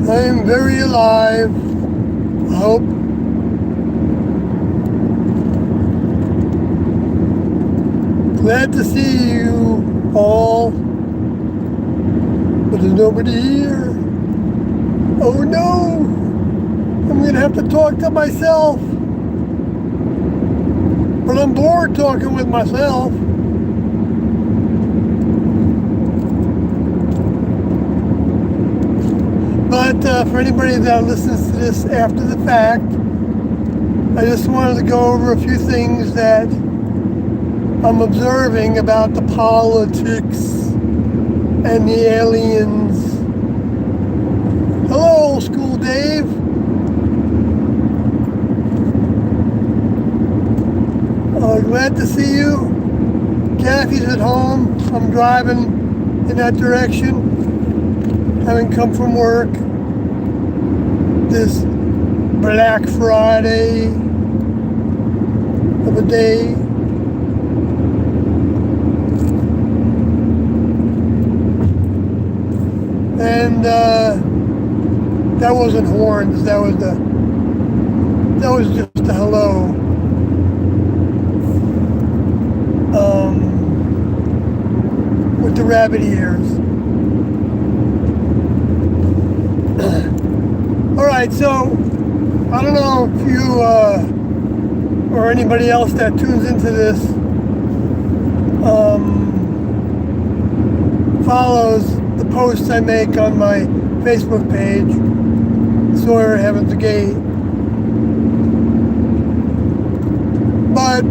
I am very alive. I hope. Glad to see you all. But there's nobody here. Oh no! I'm gonna have to talk to myself. But I'm bored talking with myself. But for anybody that listens to this after the fact, I just wanted to go over a few things that I'm observing about the politics and the aliens. Hello, old school Dave. Glad to see you. Kathy's at home. I'm driving in that direction, having come from work this Black Friday of a day. And that wasn't horns, that was just a hello. With the rabbit ears. Alright, so I don't know if you or anybody else that tunes into this follows the posts I make on my Facebook page, Sawyer Heaven's Gate. But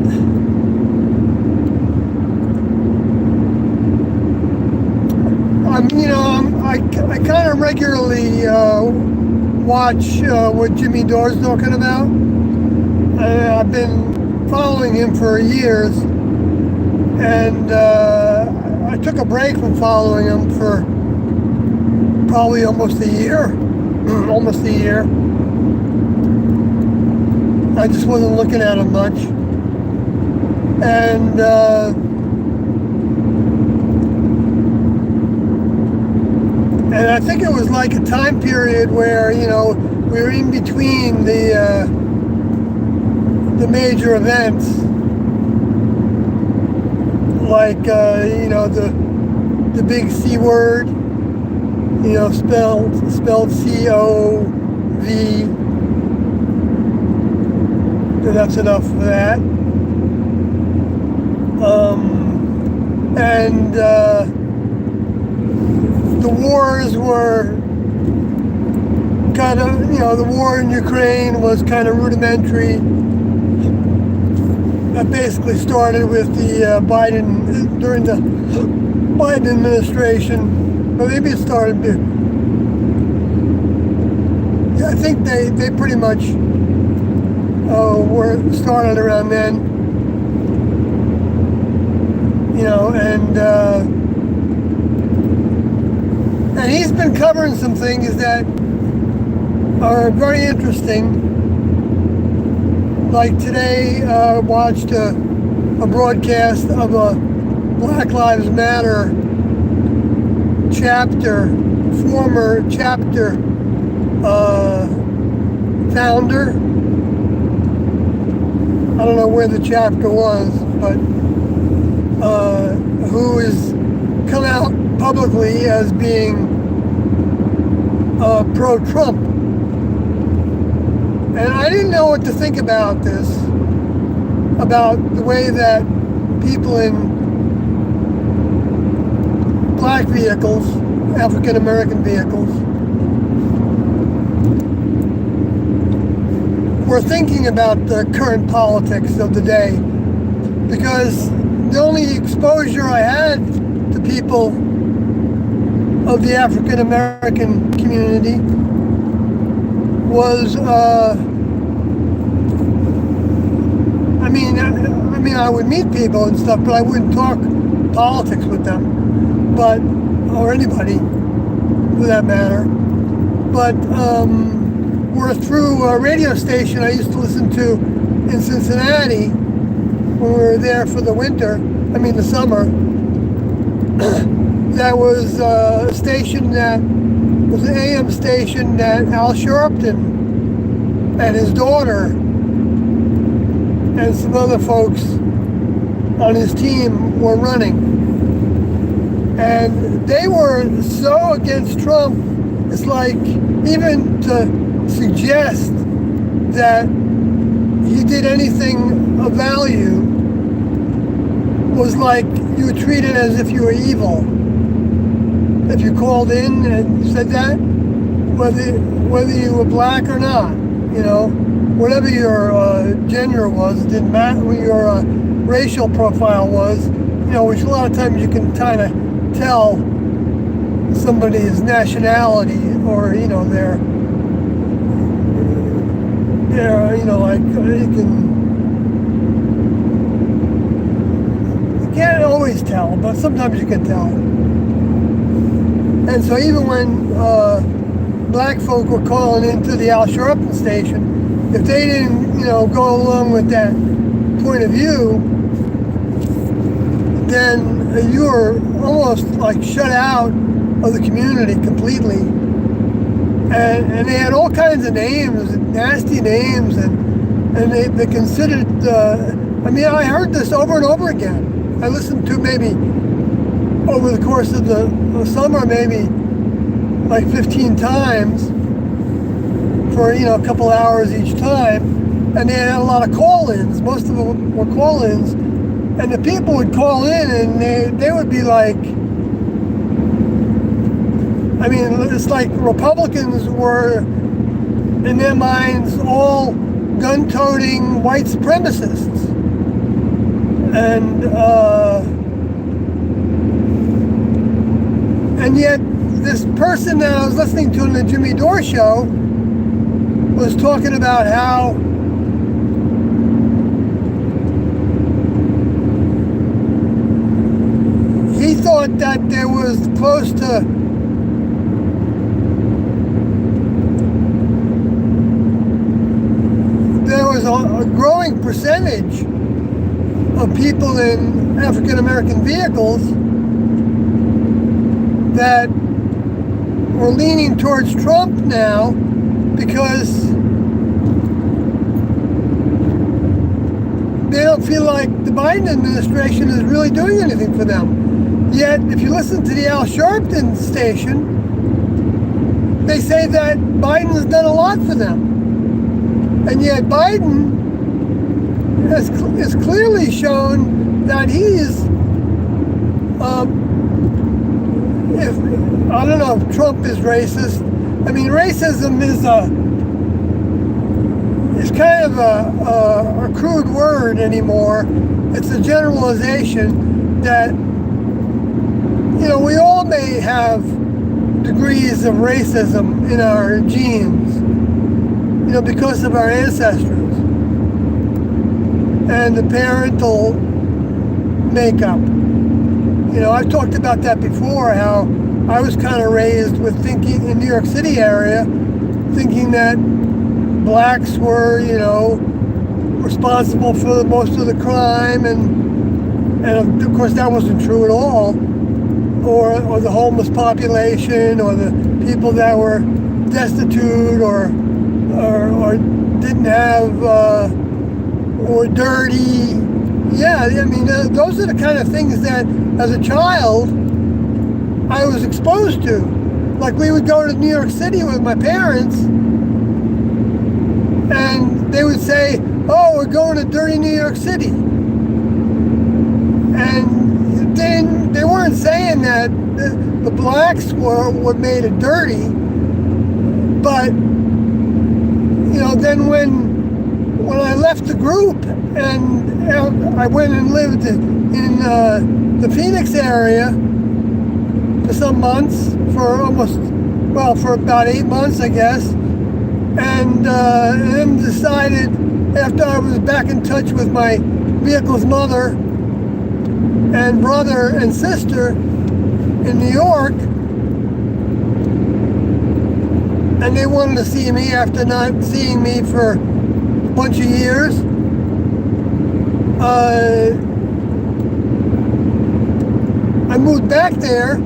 I kind of regularly watch what Jimmy Dore's talking about. I've been following him for years, and I took a break from following him for probably almost a year. I just wasn't looking at him much. And I think it was like a time period where, we were in between the major events, like, the big C word, spelled C-O-V. That's enough for that. The wars were kind of, the war in Ukraine was kind of rudimentary. That basically started with the during the Biden administration. Or maybe it started, I think they pretty much were started around then. And he's been covering some things that are very interesting. Like today, I watched a broadcast of a Black Lives Matter former chapter founder. I don't know where the chapter was, but who has come out publicly as being pro-Trump. And I didn't know what to think about this, about the way that people in black vehicles, African American vehicles, were thinking about the current politics of the day. Because the only exposure I had to people of the African American community was, I would meet people and stuff, but I wouldn't talk politics with them, or anybody for that matter. But we're through a radio station I used to listen to in Cincinnati when we were there for the summer. That was a station that was an AM station that Al Sharpton and his daughter and some other folks on his team were running. And they were so against Trump, it's like even to suggest that he did anything of value was like you were treated as if you were evil. If you called in and said that, whether you were black or not, whatever your gender was, it didn't matter what your racial profile was, which a lot of times you can kind of tell somebody's nationality or, their like you can't always tell, but sometimes you can tell. And so even when black folk were calling into the Al Sharpton station, if they didn't, go along with that point of view, then you were almost like shut out of the community completely. And they had all kinds of names, nasty names, and they considered, I heard this over and over again. I listened to maybe over the course of the summer, maybe like 15 times for, a couple hours each time. And they had a lot of call-ins. Most of them were call-ins. And the people would call in and they would be like, it's like Republicans were, in their minds, all gun-toting white supremacists. And yet, this person that I was listening to on the Jimmy Dore show was talking about how he thought that there was close to a growing percentage of people in African American vehicles that were leaning towards Trump now because they don't feel like the Biden administration is really doing anything for them. Yet, if you listen to the Al Sharpton station, they say that Biden has done a lot for them. And yet Biden has clearly shown that he is, I don't know if Trump is racist. Racism is kind of a crude word anymore. It's a generalization that, we all may have degrees of racism in our genes, because of our ancestors and the parental makeup. I've talked about that before, how I was kind of raised with thinking in New York City area, thinking that blacks were, responsible for most of the crime, and of course that wasn't true at all, or the homeless population, or the people that were destitute, or didn't have, or dirty. Yeah, those are the kind of things that, as a child, I was exposed to. Like, we would go to New York City with my parents, and they would say, "Oh, we're going to dirty New York City." And then they weren't saying that the blacks were what made it dirty, but then when I left the group and I went and lived in the Phoenix area for some months, for about 8 months, I guess, and then decided, after I was back in touch with my vehicle's mother and brother and sister in New York, and they wanted to see me after not seeing me for a bunch of years. I moved back there.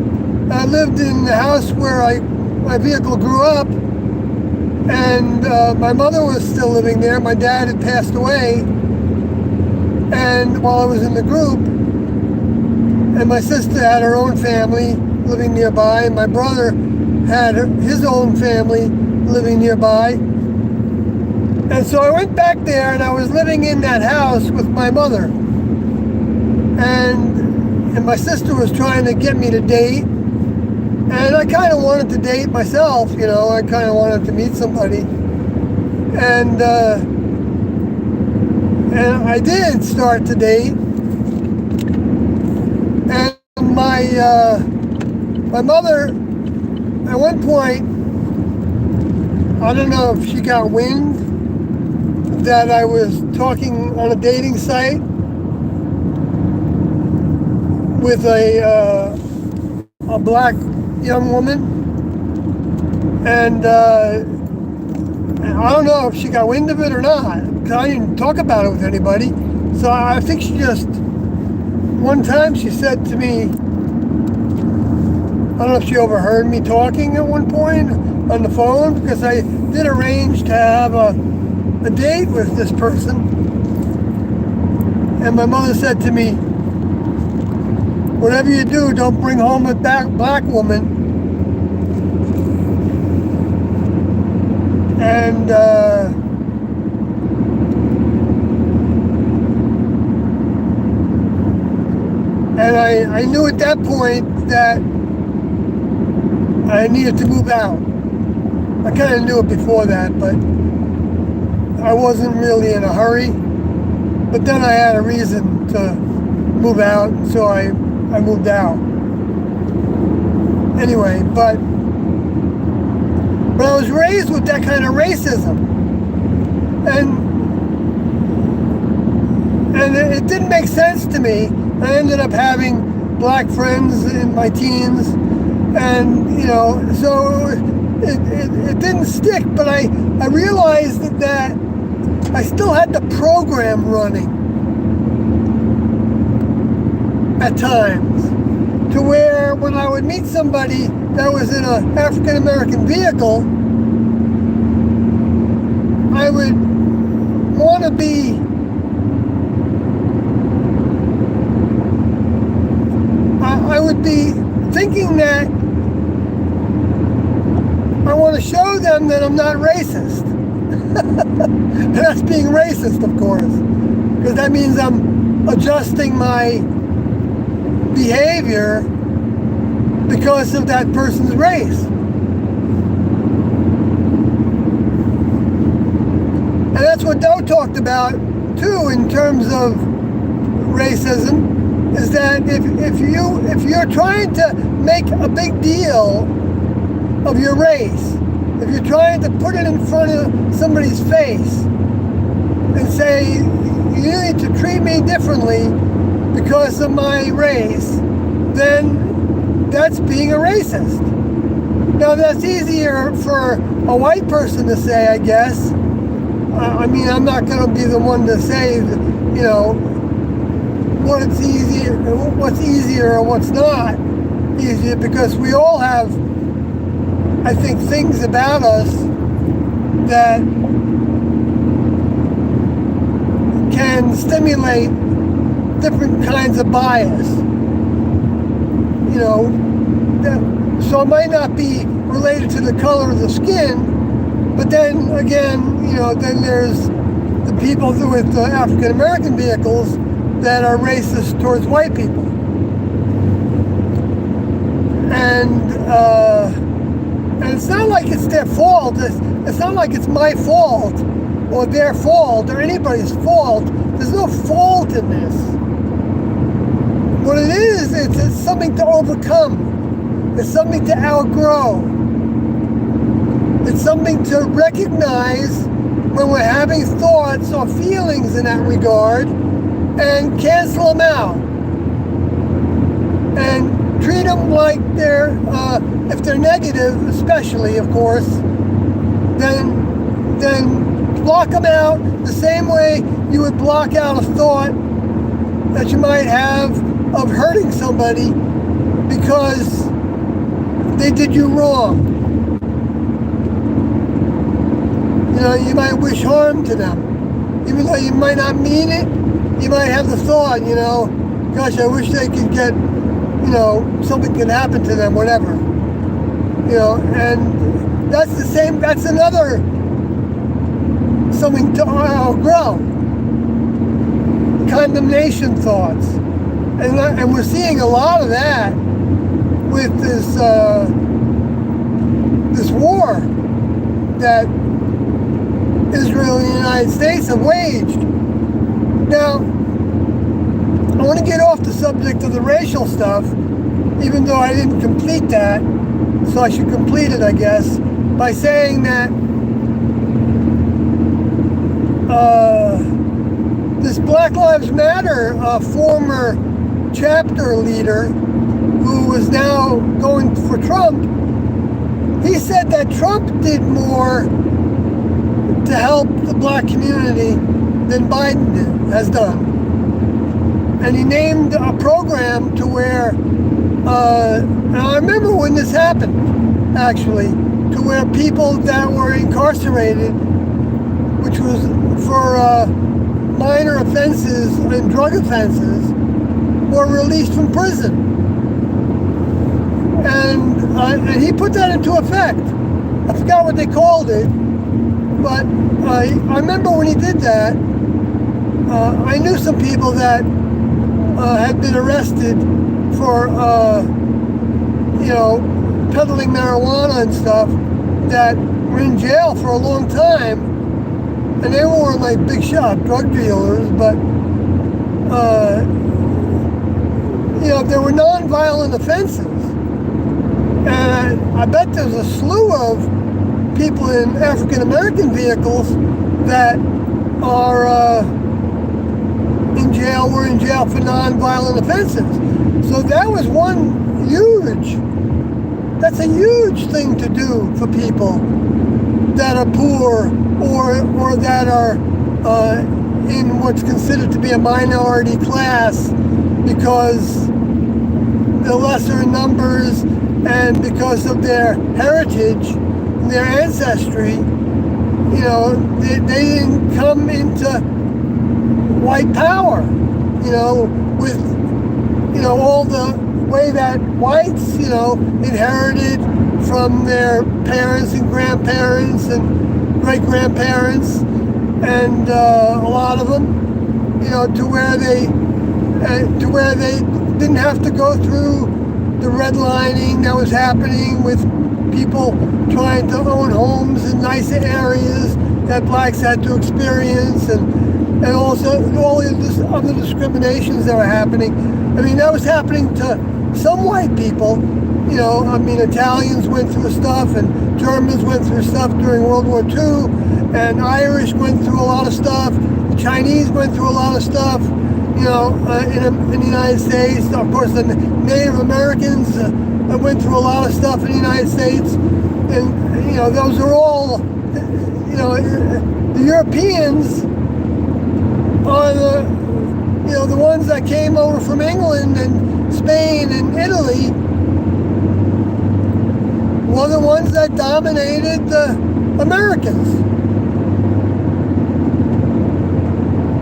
I lived in the house where I my vehicle grew up, and my mother was still living there. My dad had passed away, and while I was in the group, and my sister had her own family living nearby, and my brother had his own family living nearby. And so I went back there, and I was living in that house with my mother. And my sister was trying to get me to date. And I kind of wanted to date myself, you know. I kind of wanted to meet somebody. And I did start to date. And my mother, at one point, I don't know if she got wind that I was talking on a dating site with a black young woman, and I don't know if she got wind of it or not, because I didn't talk about it with anybody. So I think she just, one time she said to me, I don't know if she overheard me talking at one point on the phone, because I did arrange to have a date with this person, and my mother said to me, whatever you do, don't bring home a black woman. And I knew at that point that I needed to move out. I kind of knew it before that, but I wasn't really in a hurry. But then I had a reason to move out, so I moved out. Anyway, but I was raised with that kind of racism, and it didn't make sense to me. I ended up having black friends in my teens, and you know, so it didn't stick. But I realized that I still had the program running at times, to where when I would meet somebody that was in an African American vehicle, I would want to be I would be thinking that I want to show them that I'm not racist. And that's being racist, of course, because that means I'm adjusting my behavior because of that person's race. And that's what Doe talked about too in terms of racism, is that if you're trying to make a big deal of your race, if you're trying to put it in front of somebody's face and say, you need to treat me differently because of my race, then that's being a racist. Now, that's easier for a white person to say, I guess. I mean, I'm not going to be the one to say, you know, what's easier or what's not easier, because we all have, I think, things about us that can stimulate different kinds of bias. You know, so it might not be related to the color of the skin, but then again, you know, then there's the people with the African American vehicles that are racist towards white people. And it's not like it's their fault. It's not like it's my fault or their fault or anybody's fault. There's no fault in this. What it is, it's something to overcome. It's something to outgrow. It's something to recognize when we're having thoughts or feelings in that regard and cancel them out. And treat them like they're, if they're negative, especially, of course, then block them out the same way you would block out a thought that you might have of hurting somebody because they did you wrong. you might wish harm to them. Even though you might not mean it, you might have the thought, gosh, I wish they could get, something could happen to them, whatever. And that's another something to grow. Condemnation thoughts. And we're seeing a lot of that with this war that Israel and the United States have waged. Now, I want to get off the subject of the racial stuff, even though I didn't complete that, so I should complete it, I guess, by saying that this Black Lives Matter former chapter leader, who is now going for Trump, he said that Trump did more to help the black community than Biden has done. And he named a program to where, and I remember when this happened, actually, to where people that were incarcerated, which was for minor offenses and drug offenses, were released from prison. And he put that into effect. I forgot what they called it, but I remember when he did that, I knew some people that had been arrested for, peddling marijuana and stuff, that were in jail for a long time, and they weren't like big shot drug dealers, but there were non-violent offenses. And I bet there's a slew of people in African-American vehicles that are were in jail for non-violent offenses. So that was that's a huge thing to do for people that are poor or that are in what's considered to be a minority class, because they're lesser in numbers and because of their heritage, their ancestry. They didn't come into white power, with, all the way that whites, inherited from their parents and grandparents and great-grandparents, and a lot of them, to where they didn't have to go through the redlining that was happening with people trying to own homes in nicer areas that blacks had to experience, and also all of this other discriminations that were happening. I mean, that was happening to some white people. Italians went through stuff, and Germans went through stuff during World War II, and Irish went through a lot of stuff. The Chinese went through a lot of stuff, in the United States. Of course, the Native Americans went through a lot of stuff in the United States. And, those are all, the Europeans are the ones that came over from England and Spain and Italy, were the ones that dominated the Americans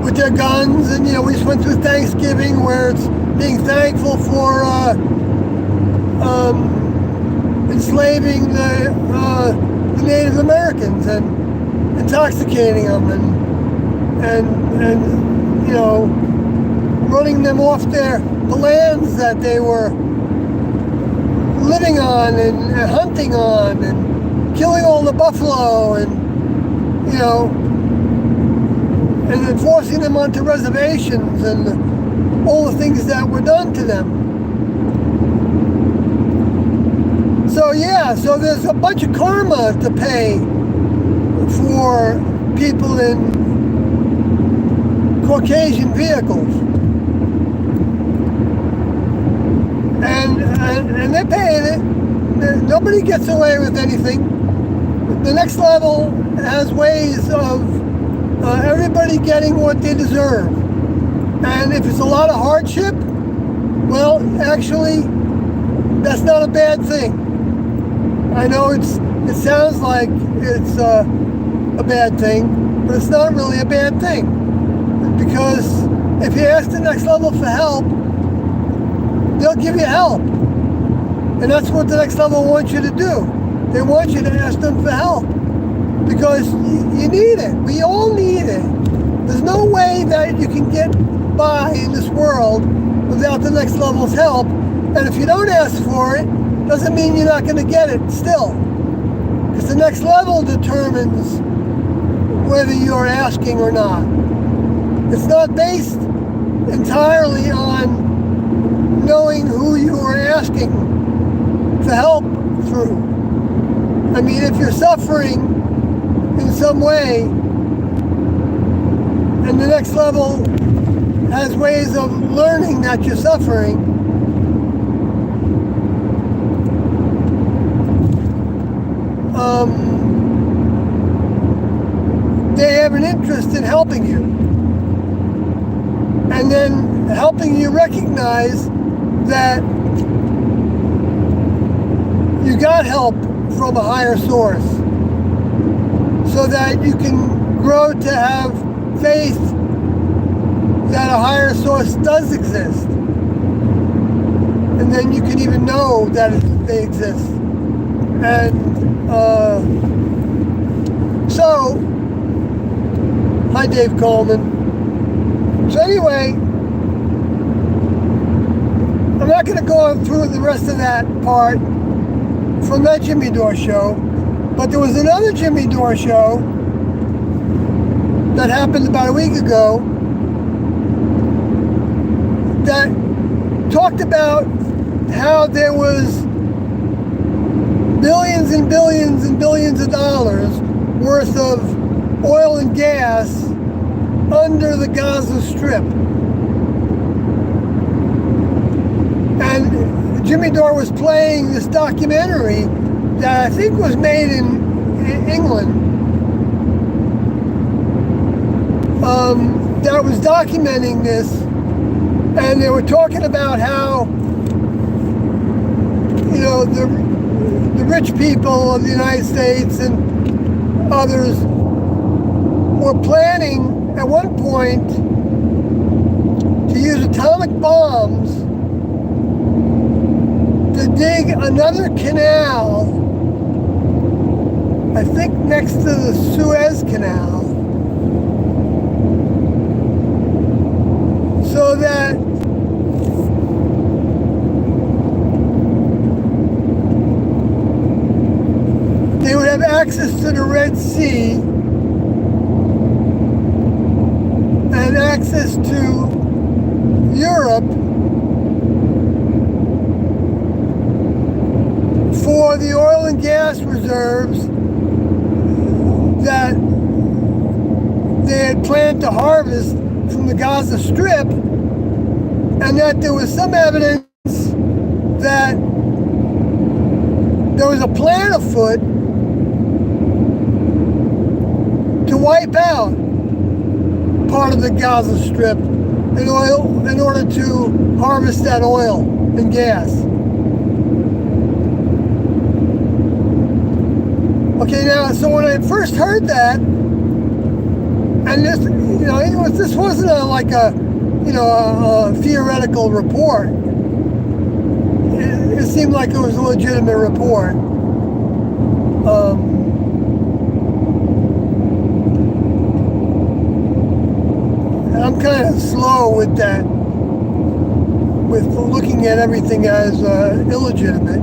with their guns. And we just went through Thanksgiving, where it's being thankful for enslaving the Native Americans and intoxicating them and running them off the lands that they were living on and hunting on, and killing all the buffalo, and and then forcing them onto reservations, and all the things that were done to them. So there's a bunch of karma to pay for people in Caucasian vehicles. And they're paying it. Nobody gets away with anything. The next level has ways of everybody getting what they deserve. And if it's a lot of hardship, well, actually, that's not a bad thing. I know it sounds like it's a bad thing, but it's not really a bad thing. Because if you ask the next level for help, they'll give you help. And that's what the next level wants you to do. They want you to ask them for help. Because you need it. We all need it. There's no way that you can get by in this world without the next level's help. And if you don't ask for it, doesn't mean you're not going to get it still. Because the next level determines whether you're asking or not. It's not based entirely on knowing who you are asking for help through. I mean, if you're suffering in some way, and the next level has ways of learning that you're suffering, they have an interest in helping you. And then helping you recognize that you got help from a higher source, so that you can grow to have faith that a higher source does exist. And then you can even know that they exist. And so, hi Dave Coleman. So anyway, I'm not going to go through the rest of that part from that Jimmy Dore show, but there was another Jimmy Dore show that happened about a week ago that talked about how there was billions and billions and billions of dollars worth of oil and gas under the Gaza Strip. And Jimmy Dore was playing this documentary that I think was made in England, that was documenting this, and they were talking about how, you know, the rich people of the United States and others were planning at one point to use atomic bombs to dig another canal, I think next to the Suez Canal, so that they would have access to the Red Sea and access to Europe for the oil and gas reserves that they had planned to harvest from the Gaza Strip, and that there was some evidence that there was a plan afoot to wipe out part of the Gaza Strip in order to harvest that oil and gas. Okay, now, so when I first heard that, and this, you know, this wasn't a theoretical report. It seemed like it was a legitimate report. I'm kind of slow with that, with looking at everything as illegitimate,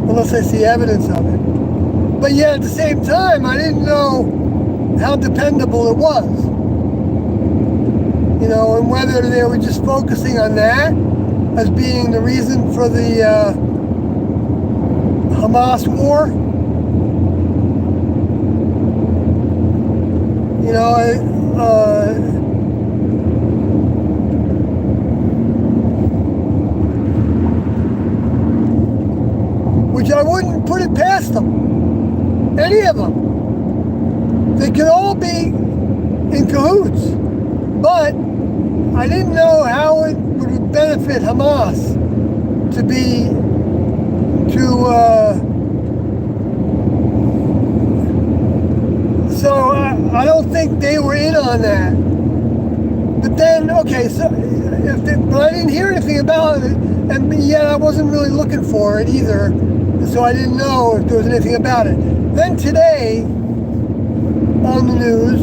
unless I see evidence of it. But yet at the same time, I didn't know how dependable it was. You know, and whether they were just focusing on that as being the reason for the Hamas war. You know, which I wouldn't put it past them. Any of them. They could all be in cahoots. But I didn't know how it would benefit Hamas to I don't think they were in on that. But then, okay, so but I didn't hear anything about it, and yet I wasn't really looking for it either, so I didn't know if there was anything about it. Then today, on the news,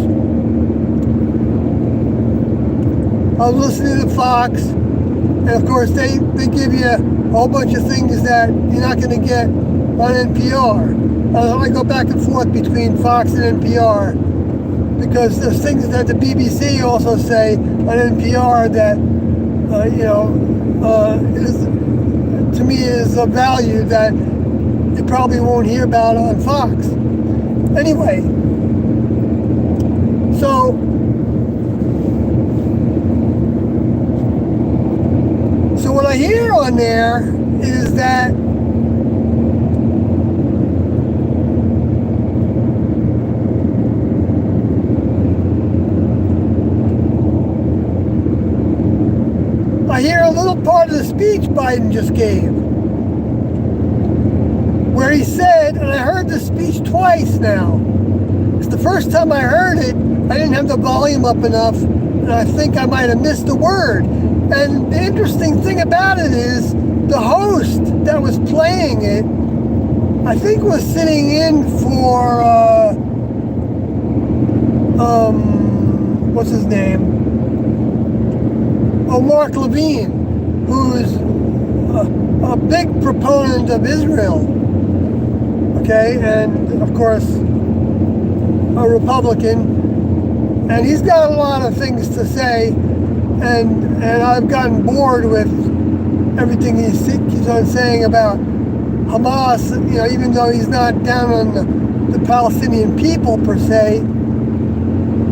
I was listening to Fox, and of course they give you a whole bunch of things that you're not going to get on NPR. I go back and forth between Fox and NPR because there's things that the BBC also say on NPR that to me is of value that you probably won't hear about on Fox. Anyway, so what I hear on there is that I hear a little part of the speech Biden just gave, where he said, and I heard the speech twice now. It's the first time I heard it, I didn't have the volume up enough, and I think I might have missed the word. And the interesting thing about it is the host that was playing it, I think was sitting in for, what's his name? Mark Levine, who's a big proponent of Israel, okay, and of course a Republican, and he's got a lot of things to say, and I've gotten bored with everything he keeps on saying about Hamas, even though he's not down on the Palestinian people per se,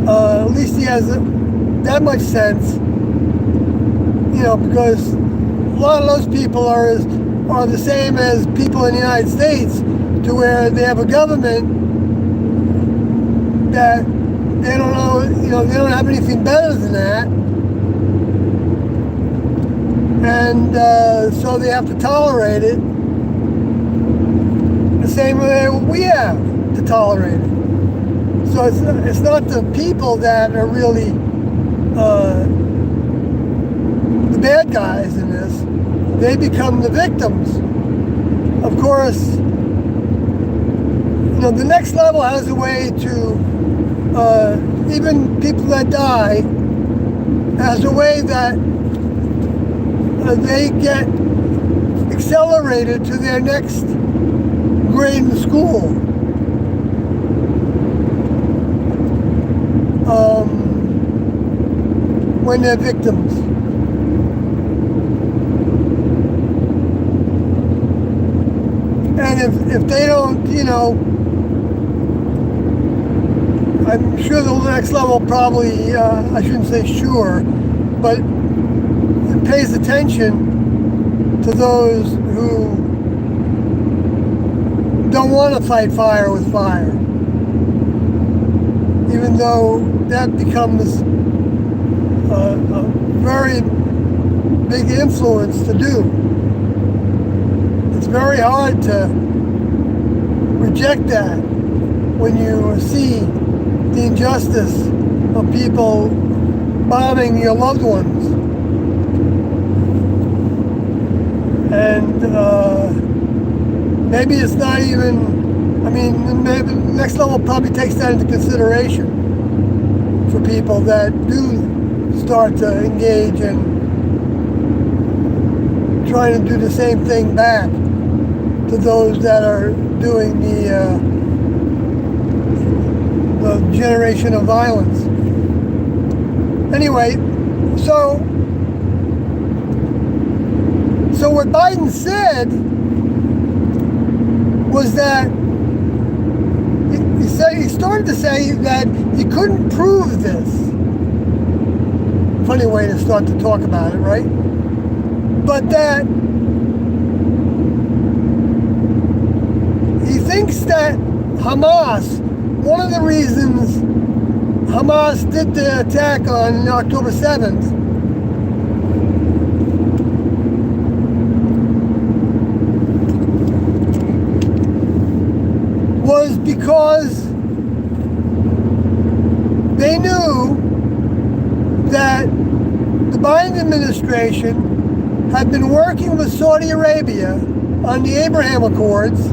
at least he has that much sense. Because a lot of those people are the same as people in the United States, to where they have a government that they don't know, they don't have anything better than that, and so they have to tolerate it the same way we have to tolerate it. So it's not the people that are really the bad guys in this. They become the victims. Of course, the next level has a way to, even people that die, has a way that they get accelerated to their next grade in school. When they're victims. And if they don't, I'm sure the next level probably, I shouldn't say sure, but it pays attention to those who don't want to fight fire with fire. Even though that becomes a very big influence to do. It's very hard to reject that when you see the injustice of people bombing your loved ones. And maybe it's not even, maybe the next level probably takes that into consideration for people that do start to engage in trying to do the same thing back to those that are doing the generation of violence. Anyway, so what Biden said was that he started to say that he couldn't prove this. Funny way to start to talk about it, right? But that he thinks that Hamas, one of the reasons Hamas did the attack on October 7th was because administration had been working with Saudi Arabia on the Abraham Accords,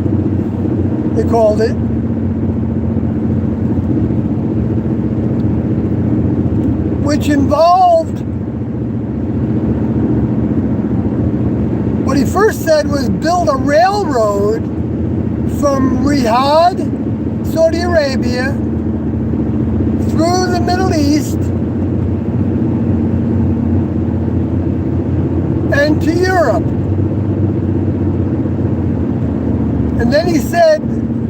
they called it, which involved, what he first said was build a railroad from Riyadh, Saudi Arabia, through the Middle East and to Europe. And then he said,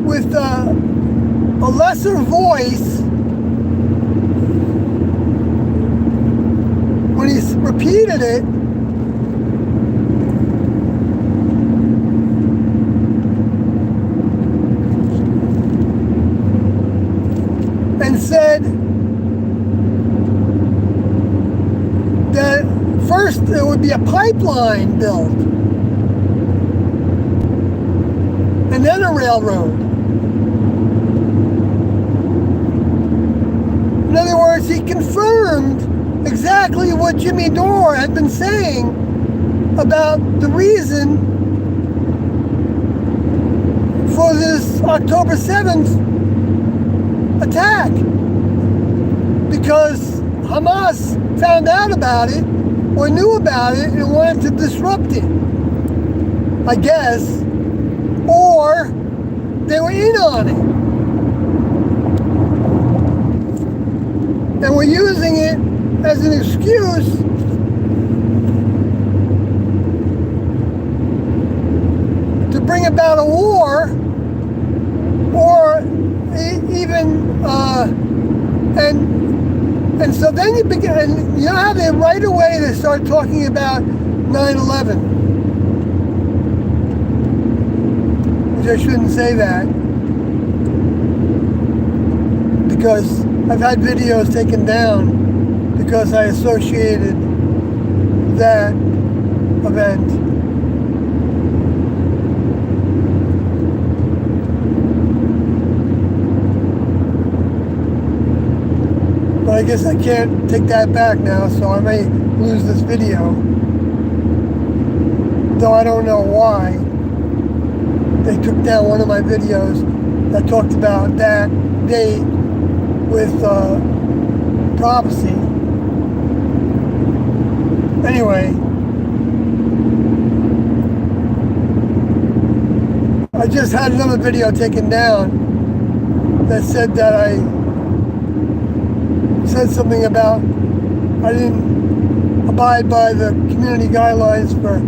with a lesser voice, when he repeated it, and said that first there would be a pipeline built, and then a railroad. In other words, he confirmed exactly what Jimmy Dore had been saying about the reason for this October 7th attack. Because Hamas found out about it, or knew about it, and wanted to disrupt it, I guess, or they were in on it and were using it as an excuse to bring about a war, or even and so then you begin, you know how they right away they start talking about 9/11, which I shouldn't say that, because I've had videos taken down because I associated that event. But I guess I can't take that back now, so I may lose this video. Though I don't know why. They took down one of my videos that talked about that date with prophecy. Anyway, I just had another video taken down that said that I said something about I didn't abide by the community guidelines for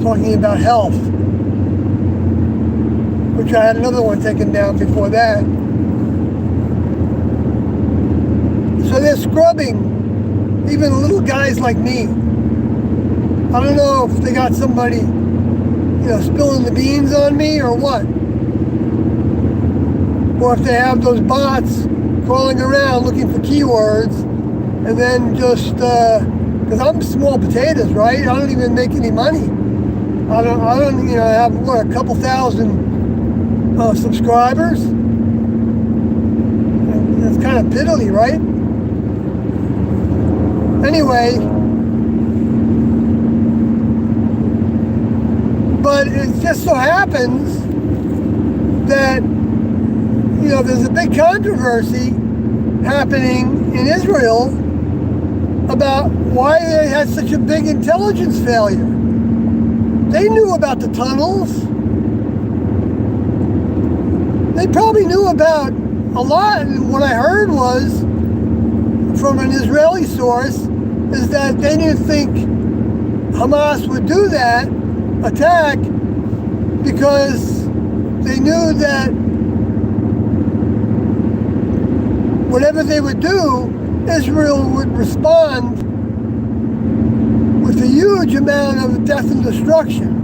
talking about health, which I had another one taken down before that. So they're scrubbing even little guys like me. I don't know if they got somebody, spilling the beans on me or what. Or if they have those bots crawling around looking for keywords, and then just, because I'm small potatoes, right? I don't even make any money. I don't have, a couple thousand subscribers. And it's kind of piddly, right? Anyway, but it just so happens that, there's a big controversy happening in Israel about why they had such a big intelligence failure. They knew about the tunnels. They probably knew about a lot. And what I heard was, from an Israeli source, is that they didn't think Hamas would do that attack because they knew that whatever they would do, Israel would respond with a huge amount of death and destruction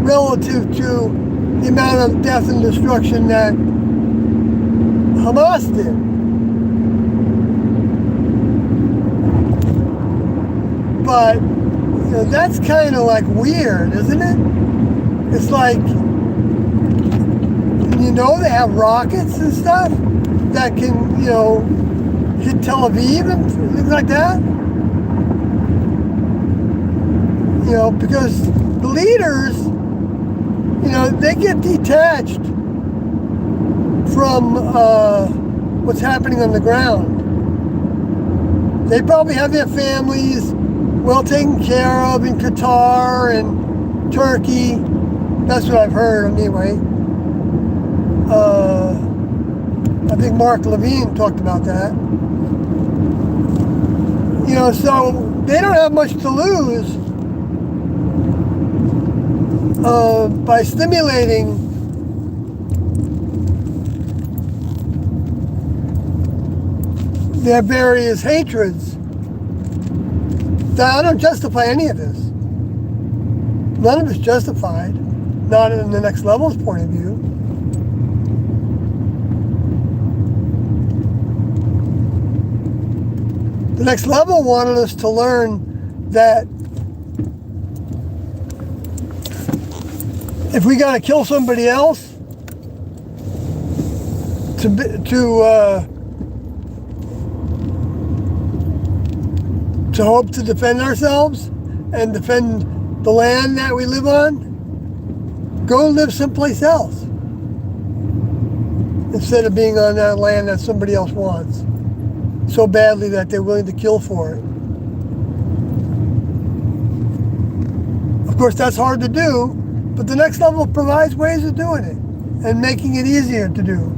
relative to the amount of death and destruction that Hamas did. But that's kind of like weird, isn't it? It's like, they have rockets and stuff that can, hit Tel Aviv and things like that. because the leaders, they get detached from what's happening on the ground. They probably have their families well taken care of in Qatar and Turkey. That's what I've heard anyway. I think Mark Levine talked about that. So they don't have much to lose by stimulating their various hatreds. Now, I don't justify any of this. None of it's justified, not in the Next Level's point of view. The Next Level wanted us to learn that if we got to kill somebody else to hope to defend ourselves and defend the land that we live on, go live someplace else instead of being on that land that somebody else wants so badly that they're willing to kill for it. Of course, that's hard to do, but the Next Level provides ways of doing it and making it easier to do.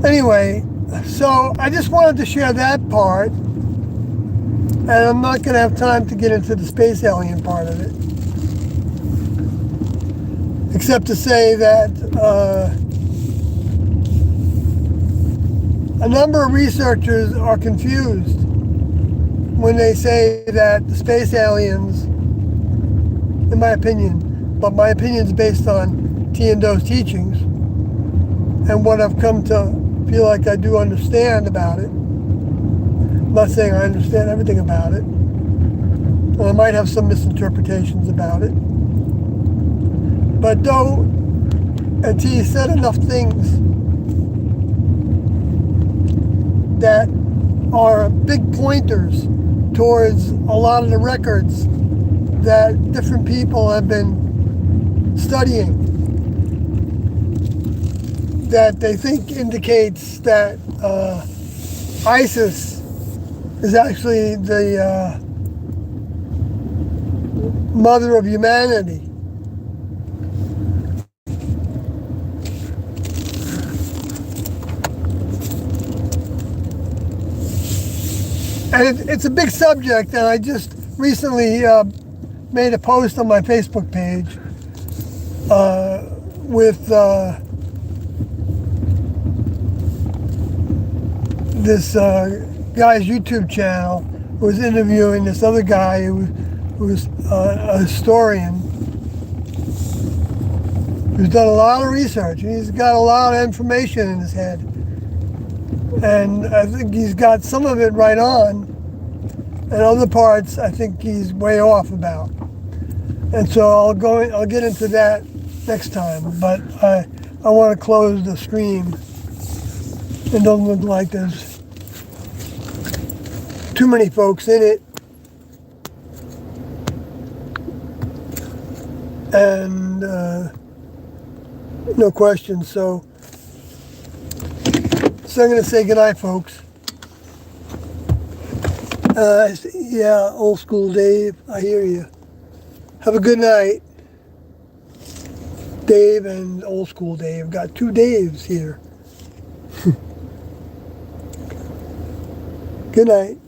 Anyway, so I just wanted to share that part, and I'm not going to have time to get into the space alien part of it, except to say that a number of researchers are confused when they say that the space aliens, in my opinion, but my opinion is based on Tiando's teachings and what I've come to feel like I do understand about it. I'm not saying I understand everything about it. And I might have some misinterpretations about it. But though, and T said enough things that are big pointers towards a lot of the records that different people have been studying, that they think indicates that ISIS is actually the mother of humanity. And it's a big subject, and I just recently made a post on my Facebook page with this guy's YouTube channel who was interviewing this other guy who was a historian who's done a lot of research, and he's got a lot of information in his head. And I think he's got some of it right on, and other parts I think he's way off about. And so I'll get into that next time. But I want to close the stream. It doesn't look like there's too many folks in it. And no questions, so I'm going to say goodnight, folks. Yeah, old school Dave, I hear you. Have a good night. Dave and old school Dave. Got two Daves here. Good night.